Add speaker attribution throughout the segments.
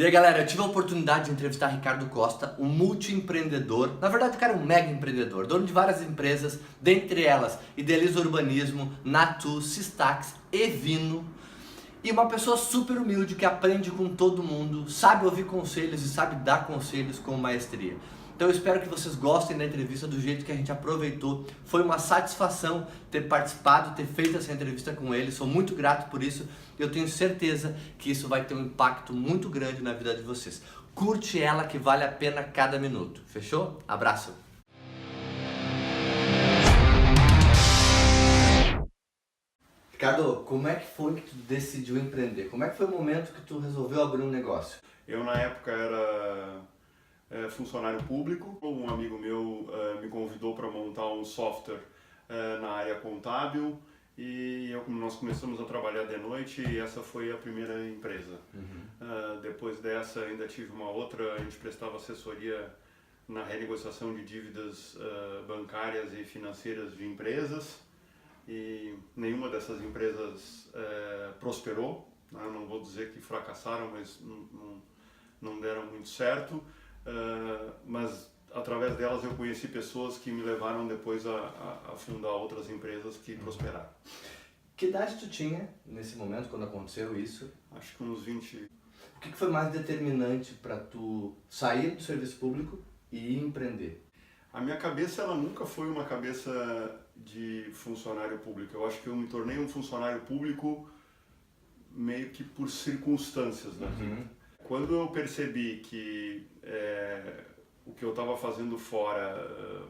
Speaker 1: E aí galera, eu tive a oportunidade de entrevistar Ricardo Costa, um multiempreendedor, na verdade o cara é um mega empreendedor, dono de várias empresas, dentre elas Idealiza Urbanismo, Natu, Sistax, Evino, e uma pessoa super humilde que aprende com todo mundo, sabe ouvir conselhos e sabe dar conselhos com maestria. Então eu espero que vocês gostem da entrevista do jeito que a gente aproveitou. Foi uma satisfação ter participado, ter feito essa entrevista com ele. Sou muito grato por isso. Eu tenho certeza que isso vai ter um impacto muito grande na vida de vocês. Curte ela que vale a pena cada minuto. Fechou? Abraço! Ricardo, como é que foi que tu decidiu empreender? Como é que foi o momento que tu resolveu abrir um negócio?
Speaker 2: Eu na época era funcionário público. Um amigo meu me convidou para montar um software na área contábil e nós começamos a trabalhar de noite e essa foi a primeira empresa. Depois dessa ainda tive uma outra, a gente prestava assessoria na renegociação de dívidas bancárias e financeiras de empresas e nenhuma dessas empresas prosperou. Não vou dizer que fracassaram, mas não deram muito certo. Mas através delas eu conheci pessoas que me levaram depois a fundar outras empresas que prosperaram.
Speaker 1: Que idade tu tinha nesse momento, quando aconteceu isso?
Speaker 2: Acho que uns 20.
Speaker 1: O que foi mais determinante para tu sair do serviço público e empreender?
Speaker 2: A minha cabeça ela nunca foi uma cabeça de funcionário público. Eu acho que eu me tornei um funcionário público meio que por circunstâncias da vida. Quando eu percebi que o que eu estava fazendo fora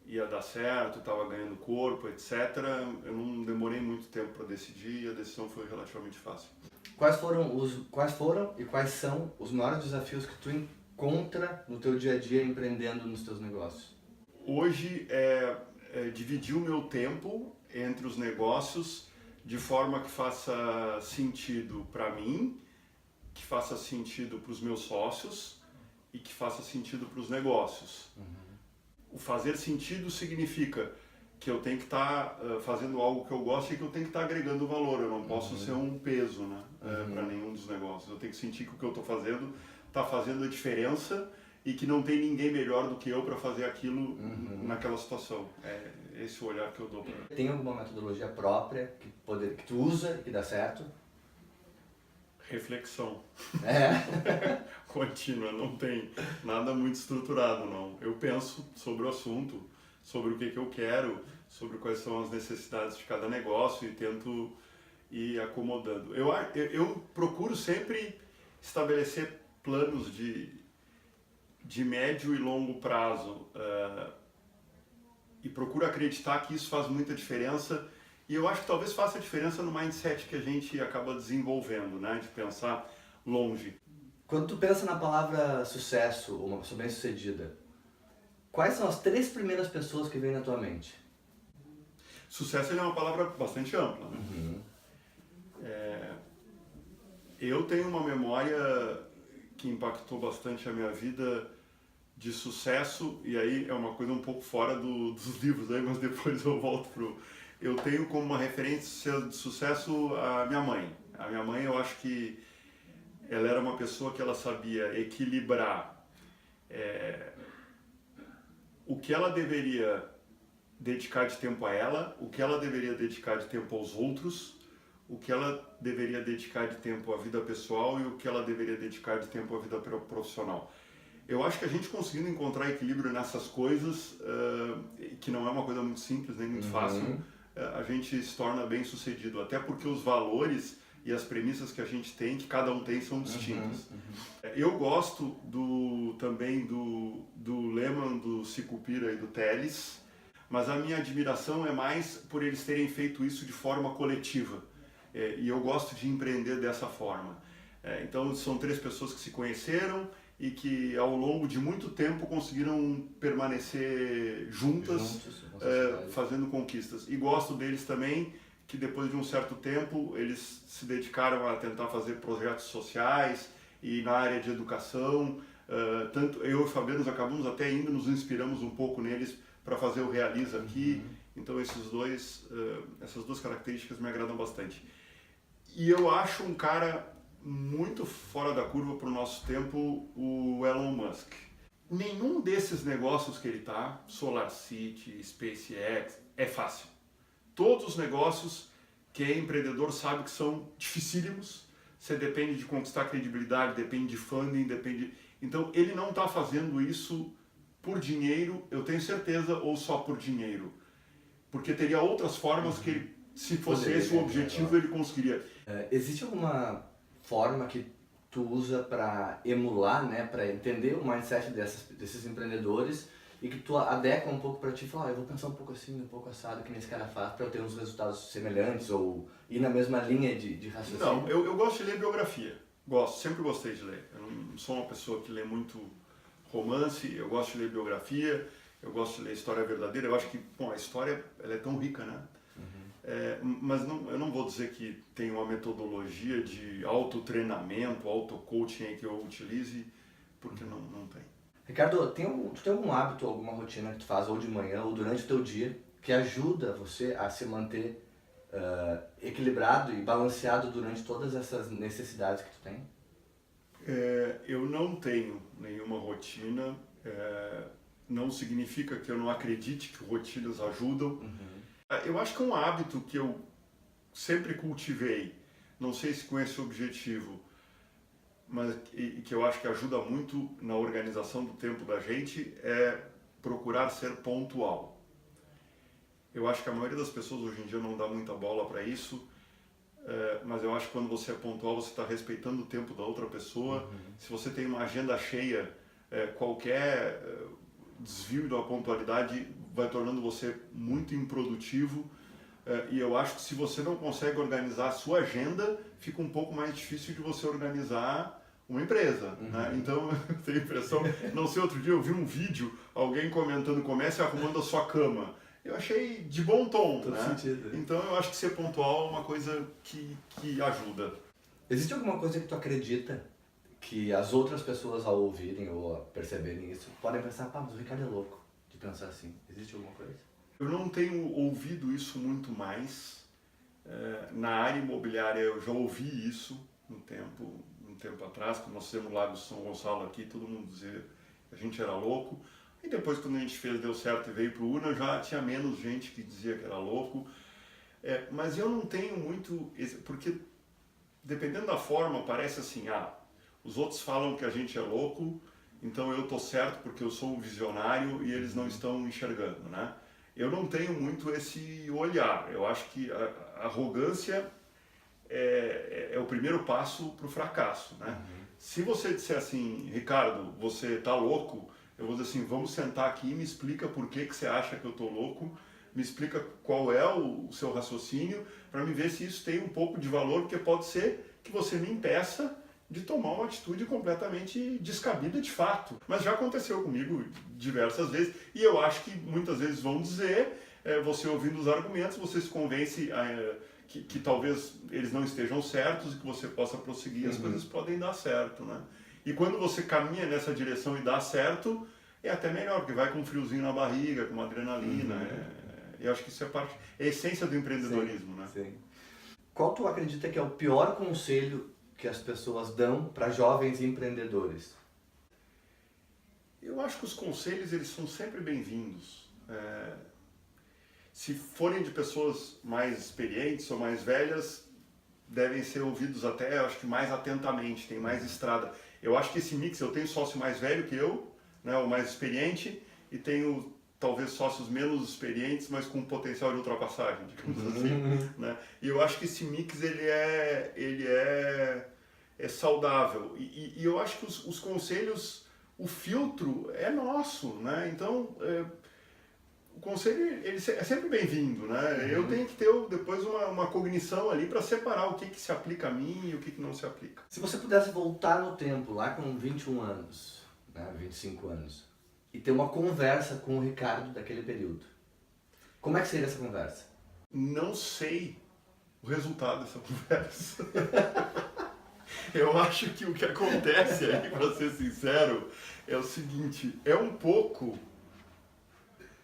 Speaker 2: ia dar certo, estava ganhando corpo, etc., eu não demorei muito tempo para decidir e a decisão foi relativamente fácil.
Speaker 1: Quais foram e quais são os maiores desafios que tu encontra no teu dia a dia empreendendo nos teus negócios?
Speaker 2: Hoje dividir o meu tempo entre os negócios de forma que faça sentido para mim, que faça sentido para os meus sócios e que faça sentido para os negócios. O fazer sentido significa que eu tenho que estar fazendo algo que eu gosto e que eu tenho que estar agregando valor. Eu não posso ser um peso, né, para nenhum dos negócios. Eu tenho que sentir que o que eu estou fazendo está fazendo a diferença e que não tem ninguém melhor do que eu para fazer aquilo naquela situação. É esse o olhar que eu dou para.
Speaker 1: Tem alguma metodologia própria que tu usa e que dá certo?
Speaker 2: Reflexão.
Speaker 1: Contínua,
Speaker 2: não tem nada muito estruturado, não. Eu penso sobre o assunto, sobre o que eu quero, sobre quais são as necessidades de cada negócio e tento ir acomodando. Eu procuro sempre estabelecer planos de médio e longo prazo e procuro acreditar que isso faz muita diferença. E eu acho que talvez faça diferença no mindset que a gente acaba desenvolvendo, né? De pensar longe.
Speaker 1: Quando tu pensa na palavra sucesso ou uma pessoa bem-sucedida, quais são as 3 primeiras pessoas que vêm na tua mente?
Speaker 2: Sucesso é uma palavra bastante ampla, né? Eu tenho uma memória que impactou bastante a minha vida de sucesso, e aí é uma coisa um pouco fora dos livros, aí, mas depois eu volto pro... Eu tenho como uma referência de sucesso a minha mãe. A minha mãe, eu acho que ela era uma pessoa que ela sabia equilibrar o que ela deveria dedicar de tempo a ela, o que ela deveria dedicar de tempo aos outros, o que ela deveria dedicar de tempo à vida pessoal e o que ela deveria dedicar de tempo à vida profissional. Eu acho que a gente conseguindo encontrar equilíbrio nessas coisas, que não é uma coisa muito simples nem muito fácil, a gente se torna bem sucedido, até porque os valores e as premissas que a gente tem, que cada um tem, são distintas. Eu gosto também do Lehman, do Sicupira e do Telles, mas a minha admiração é mais por eles terem feito isso de forma coletiva, e eu gosto de empreender dessa forma. Então são 3 pessoas que se conheceram e que ao longo de muito tempo conseguiram permanecer juntos fazendo conquistas. E gosto deles também, que depois de um certo tempo eles se dedicaram a tentar fazer projetos sociais e na área de educação. Tanto eu e o Fabiano acabamos até indo, nos inspiramos um pouco neles para fazer o Realiza aqui. Então essas 2 características me agradam bastante. E eu acho um cara muito fora da curva para o nosso tempo o Elon Musk. Nenhum desses negócios que ele está, SolarCity, SpaceX, é fácil. Todos os negócios que é empreendedor sabe que são dificílimos. Você depende de conquistar credibilidade, depende de funding, depende... Então ele não está fazendo isso por dinheiro, eu tenho certeza, ou só por dinheiro. Porque teria outras formas que ele, se fosse esse o objetivo, ele conseguiria.
Speaker 1: Existe alguma forma que tu usa para emular, né, para entender o mindset desses empreendedores e que tu adequa um pouco para ti e fala, eu vou pensar um pouco assim, um pouco assado, que nem esse cara faz, para eu ter uns resultados semelhantes ou ir na mesma linha de raciocínio?
Speaker 2: Não, eu gosto de ler biografia. Gosto, sempre gostei de ler. Eu não sou uma pessoa que lê muito romance, eu gosto de ler biografia, eu gosto de ler história verdadeira. Eu acho que, bom, a história ela é tão rica, né? Mas eu não vou dizer que tem uma metodologia de autotreinamento, auto-coaching que eu utilize, porque não tem.
Speaker 1: Ricardo, tu tem algum hábito, alguma rotina que tu faz ou de manhã ou durante o teu dia que ajuda você a se manter equilibrado e balanceado durante todas essas necessidades que tu tem?
Speaker 2: Eu não tenho nenhuma rotina, não significa que eu não acredite que rotinas ajudam. Eu acho que é um hábito que eu sempre cultivei, não sei se com esse objetivo, mas que eu acho que ajuda muito na organização do tempo da gente, é procurar ser pontual. Eu acho que a maioria das pessoas hoje em dia não dá muita bola para isso, mas eu acho que quando você é pontual, você está respeitando o tempo da outra pessoa. Se você tem uma agenda cheia, qualquer desvio da pontualidade vai tornando você muito improdutivo. E eu acho que se você não consegue organizar a sua agenda, fica um pouco mais difícil de você organizar uma empresa. Né? Então, eu tenho a impressão, não sei, outro dia eu vi um vídeo, alguém comentando, comece arrumando a sua cama. Eu achei de bom tom,
Speaker 1: Todo
Speaker 2: né?
Speaker 1: sentido.
Speaker 2: Então eu acho que ser pontual é uma coisa que ajuda.
Speaker 1: Existe alguma coisa que tu acredita que as outras pessoas ao ouvirem ou a perceberem isso podem pensar, pá, mas o Ricardo é louco de pensar assim? Existe alguma coisa?
Speaker 2: Eu não tenho ouvido isso muito mais. Na área imobiliária eu já ouvi isso um tempo atrás, quando nós fizemos o Lago São Gonçalo aqui, todo mundo dizia que a gente era louco. E depois, quando a gente fez, deu certo e veio para o UNA, já tinha menos gente que dizia que era louco. Mas eu não tenho muito... Porque, dependendo da forma, parece assim, os outros falam que a gente é louco, então eu estou certo porque eu sou um visionário e eles não estão enxergando, né? Eu não tenho muito esse olhar. Eu acho que a arrogância é o primeiro passo para o fracasso, né? Se você disser assim, Ricardo, você está louco, eu vou dizer assim, vamos sentar aqui e me explica por que você acha que eu estou louco, me explica qual é o seu raciocínio, para me ver se isso tem um pouco de valor, porque pode ser que você me impeça de tomar uma atitude completamente descabida de fato. Mas já aconteceu comigo diversas vezes, e eu acho que muitas vezes vão dizer, você ouvindo os argumentos, você se convence que talvez eles não estejam certos e que você possa prosseguir, as coisas podem dar certo, né? E quando você caminha nessa direção e dá certo, é até melhor, porque vai com um friozinho na barriga, com uma adrenalina. Eu acho que isso é a essência do empreendedorismo, né?
Speaker 1: Sim. Qual tu acredita que é o pior conselho que as pessoas dão para jovens empreendedores?
Speaker 2: Eu acho que os conselhos eles são sempre bem-vindos. Se forem de pessoas mais experientes ou mais velhas, devem ser ouvidos até, acho que mais atentamente, tem mais estrada. Eu acho que esse mix, eu tenho sócio mais velho que eu, né, o mais experiente, e tenho talvez sócios menos experientes, mas com potencial de ultrapassagem, digamos assim, né? E eu acho que esse mix ele é saudável. E eu acho que os conselhos, o filtro é nosso, né? Então, o conselho ele é sempre bem-vindo, né? Eu tenho que ter depois uma cognição ali para separar o que se aplica a mim e o que não se aplica.
Speaker 1: Se você pudesse voltar no tempo, lá com 21 anos, né, 25 anos, e ter uma conversa com o Ricardo daquele período, como é que seria essa conversa?
Speaker 2: Não sei o resultado dessa conversa. Eu acho que o que acontece aí, para ser sincero, é o seguinte, é um pouco...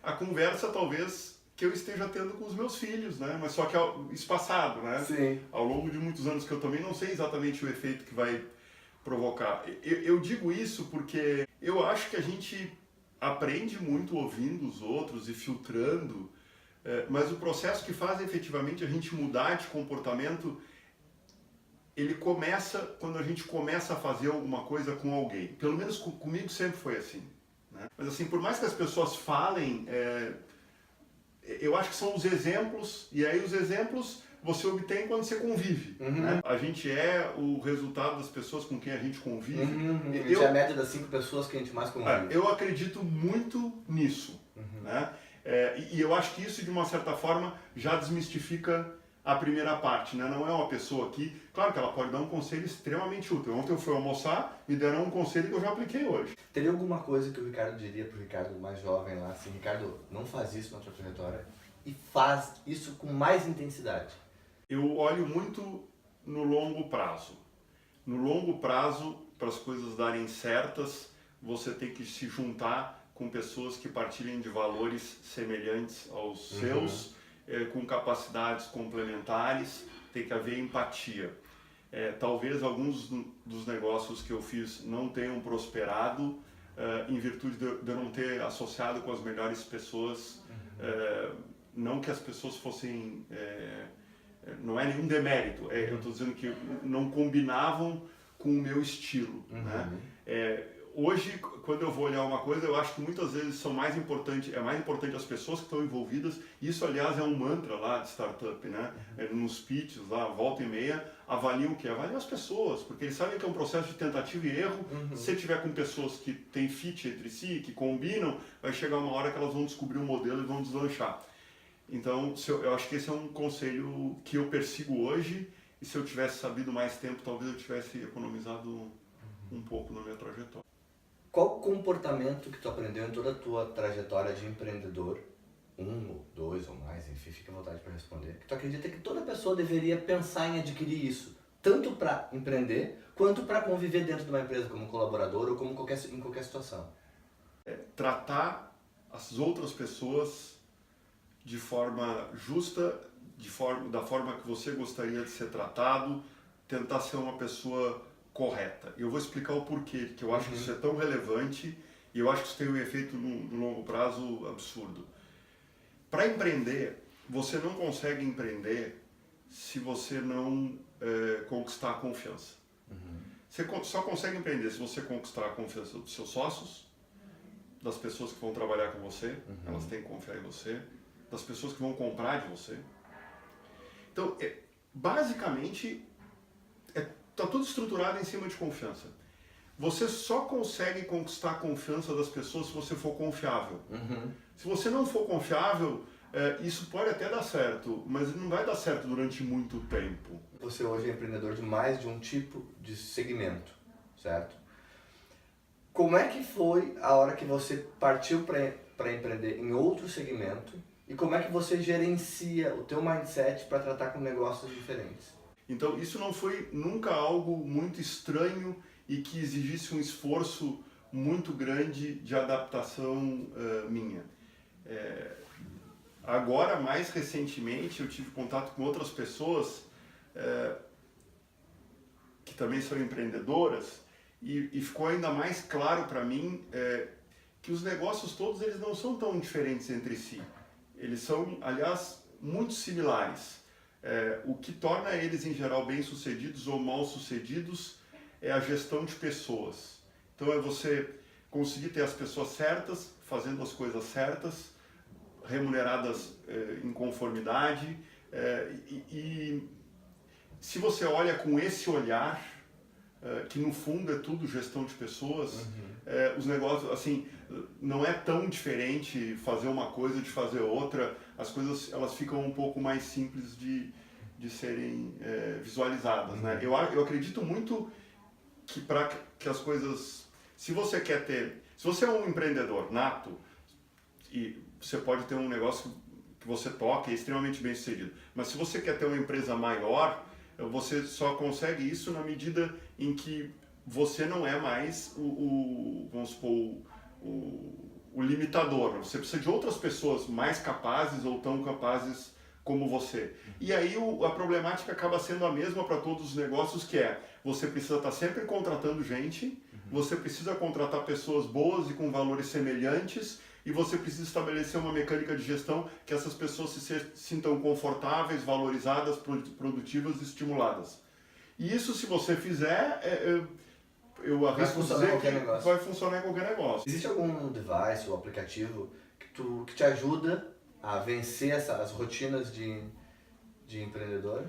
Speaker 2: A conversa talvez que eu esteja tendo com os meus filhos, né? Mas só que espaçado, né?
Speaker 1: Sim.
Speaker 2: Ao longo de muitos anos que eu também não sei exatamente o efeito que vai provocar. Eu digo isso porque eu acho que a gente aprende muito ouvindo os outros e filtrando, mas o processo que faz efetivamente a gente mudar de comportamento, ele começa quando a gente começa a fazer alguma coisa com alguém. Pelo menos comigo sempre foi assim, né? Mas assim, por mais que as pessoas falem, eu acho que são os exemplos, e aí os exemplos você obtém quando você convive. Né? A gente é o resultado das pessoas com quem a gente convive.
Speaker 1: A gente é a média das 5 pessoas que a gente mais convive.
Speaker 2: Eu acredito muito nisso. Né? E eu acho que isso, de uma certa forma, já desmistifica a primeira parte. Né? Não é uma pessoa que... Claro que ela pode dar um conselho extremamente útil. Ontem eu fui almoçar, me deram um conselho que eu já apliquei hoje.
Speaker 1: Teria alguma coisa que o Ricardo diria pro Ricardo mais jovem lá, assim, Ricardo, não faz isso na tua trajetória e faz isso com mais intensidade?
Speaker 2: Eu olho muito no longo prazo. No longo prazo, para as coisas darem certas, você tem que se juntar com pessoas que partilhem de valores semelhantes aos seus, com capacidades complementares, tem que haver empatia. Talvez alguns dos negócios que eu fiz não tenham prosperado em virtude de eu não ter associado com as melhores pessoas, não que as pessoas fossem... não é nenhum demérito, eu estou dizendo que não combinavam com o meu estilo. Né? Hoje, quando eu vou olhar uma coisa, eu acho que muitas vezes é mais importante as pessoas que estão envolvidas. Isso, aliás, é um mantra lá de startup, né? Nos pitches lá, volta e meia, avaliam o quê? Avaliam as pessoas, porque eles sabem que é um processo de tentativa e erro. Se você tiver com pessoas que têm fit entre si, que combinam, vai chegar uma hora que elas vão descobrir um modelo e vão deslanchar. Então, eu acho que esse é um conselho que eu persigo hoje, e se eu tivesse sabido mais tempo, talvez eu tivesse economizado um pouco na minha trajetória.
Speaker 1: Qual comportamento que tu aprendeu em toda a tua trajetória de empreendedor, 1 ou 2 ou mais, enfim, fica à vontade para responder, que tu acredita que toda pessoa deveria pensar em adquirir isso, tanto para empreender, quanto para conviver dentro de uma empresa como colaborador ou como em qualquer situação?
Speaker 2: Tratar as outras pessoas de forma justa, da forma que você gostaria de ser tratado, tentar ser uma pessoa correta. Eu vou explicar o porquê, que eu acho que isso é tão relevante e eu acho que isso tem um efeito no longo prazo absurdo. Para empreender, você não consegue empreender se você não conquistar a confiança. Você só consegue empreender se você conquistar a confiança dos seus sócios, das pessoas que vão trabalhar com você, elas têm que confiar em você, das pessoas que vão comprar de você. Então, basicamente, está tudo estruturado em cima de confiança. Você só consegue conquistar a confiança das pessoas se você for confiável. Se você não for confiável, isso pode até dar certo, mas não vai dar certo durante muito tempo.
Speaker 1: Você hoje é empreendedor de mais de um tipo de segmento, certo? Como é que foi a hora que você partiu para empreender em outro segmento e como é que você gerencia o teu mindset para tratar com negócios diferentes?
Speaker 2: Então, isso não foi nunca algo muito estranho e que exigisse um esforço muito grande de adaptação minha. Agora, mais recentemente, eu tive contato com outras pessoas que também são empreendedoras e ficou ainda mais claro para mim que os negócios todos eles não são tão diferentes entre si. Eles são, aliás, muito similares. O que torna eles, em geral, bem-sucedidos ou mal-sucedidos é a gestão de pessoas. Então, é você conseguir ter as pessoas certas, fazendo as coisas certas, remuneradas em conformidade. E se você olha com esse olhar, que no fundo é tudo gestão de pessoas, os negócios, assim, não é tão diferente fazer uma coisa de fazer outra, as coisas elas ficam um pouco mais simples de serem visualizadas, né? Eu acredito muito que para que as coisas, se você é um empreendedor nato, e você pode ter um negócio que você toca e é extremamente bem sucedido, mas se você quer ter uma empresa maior, você só consegue isso na medida em que você não é mais vamos supor, o o limitador. Você precisa de outras pessoas mais capazes ou tão capazes como você. E aí a problemática acaba sendo a mesma para todos os negócios, que é, você precisa estar sempre contratando gente, você precisa contratar pessoas boas e com valores semelhantes, e você precisa estabelecer uma mecânica de gestão que essas pessoas se sintam confortáveis, valorizadas, produtivas e estimuladas. E isso, se você fizer, eu arrisco dizer que vai funcionar em qualquer negócio.
Speaker 1: Existe algum device ou aplicativo que te ajuda a vencer as rotinas de empreendedor?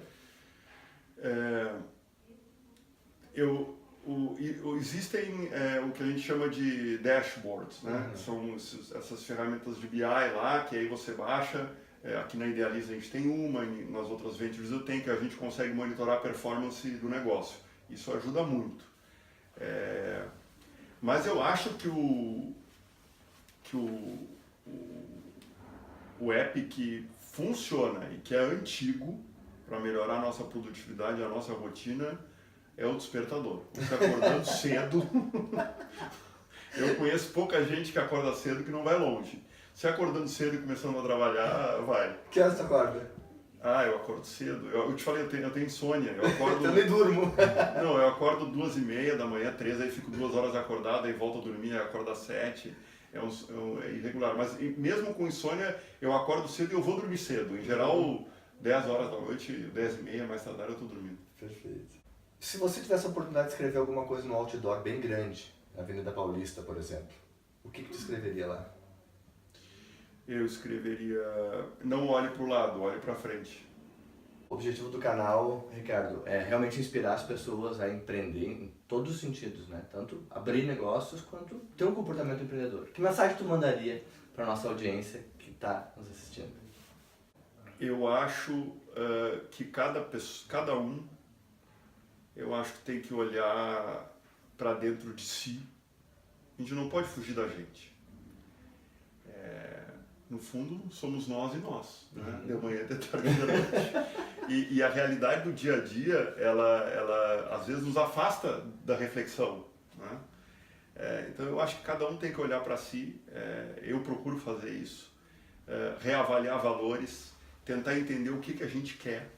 Speaker 2: Existem o que a gente chama de dashboards, né? São essas ferramentas de BI lá, que aí você baixa. Aqui na Idealiza a gente tem uma, nas outras ventures eu tenho, que a gente consegue monitorar a performance do negócio. Isso ajuda muito. Mas eu acho que o app que funciona e que é antigo para melhorar a nossa produtividade, a nossa rotina, é o despertador. Você acordando cedo. Eu conheço pouca gente que acorda cedo que não vai longe. Se acordando cedo e começando a trabalhar, vai.
Speaker 1: Que horas você acorda?
Speaker 2: Eu acordo cedo. Eu te falei, eu tenho insônia. Eu acordo...
Speaker 1: Eu nem durmo.
Speaker 2: Não, eu acordo 2h30 da manhã, 3, aí fico 2 horas acordado, aí volto a dormir, aí acordo às 7. É irregular. Mas mesmo com insônia, eu acordo cedo e eu vou dormir cedo. Em geral, 10 horas da noite, 10h30, mais tardar, eu estou dormindo.
Speaker 1: Perfeito. Se você tivesse a oportunidade de escrever alguma coisa no outdoor bem grande, na Avenida Paulista, por exemplo, o que tu escreveria lá?
Speaker 2: Eu escreveria, não olhe para o lado, olhe para frente.
Speaker 1: O objetivo do canal, Ricardo, é realmente inspirar as pessoas a empreender em todos os sentidos, né? Tanto abrir negócios quanto ter um comportamento empreendedor. Que mensagem tu mandaria para a nossa audiência que está nos assistindo?
Speaker 2: Eu acho que cada um, eu acho que tem que olhar para dentro de si. A gente não pode fugir da gente. No fundo, somos nós e nós, né? De manhã, de tarde e de noite. E a realidade do dia a dia, ela às vezes nos afasta da reflexão, né? Então eu acho que cada um tem que olhar para si. Eu procuro fazer isso, reavaliar valores, tentar entender o que a gente quer.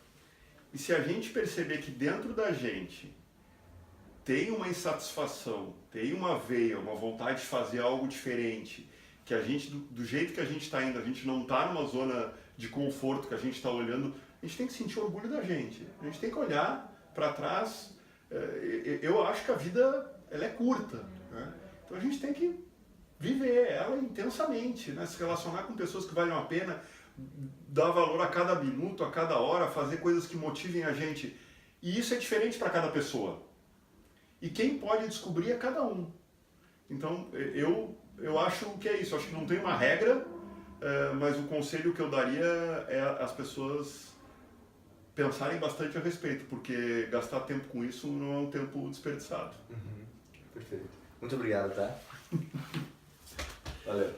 Speaker 2: E se a gente perceber que dentro da gente tem uma insatisfação, tem uma veia, uma vontade de fazer algo diferente, que a gente, do jeito que a gente está indo, a gente não está numa zona de conforto que a gente está olhando, a gente tem que sentir orgulho da gente. A gente tem que olhar para trás. Eu acho que a vida ela é curta, né? Então a gente tem que viver ela intensamente, né? Se relacionar com pessoas que valem a pena, dar valor a cada minuto, a cada hora, fazer coisas que motivem a gente. E isso é diferente para cada pessoa. E quem pode descobrir é cada um. Então eu acho que é isso. Eu acho que não tem uma regra, mas o conselho que eu daria é as pessoas pensarem bastante a respeito, porque gastar tempo com isso não é um tempo desperdiçado.
Speaker 1: Perfeito. Muito obrigado, tá? Valeu.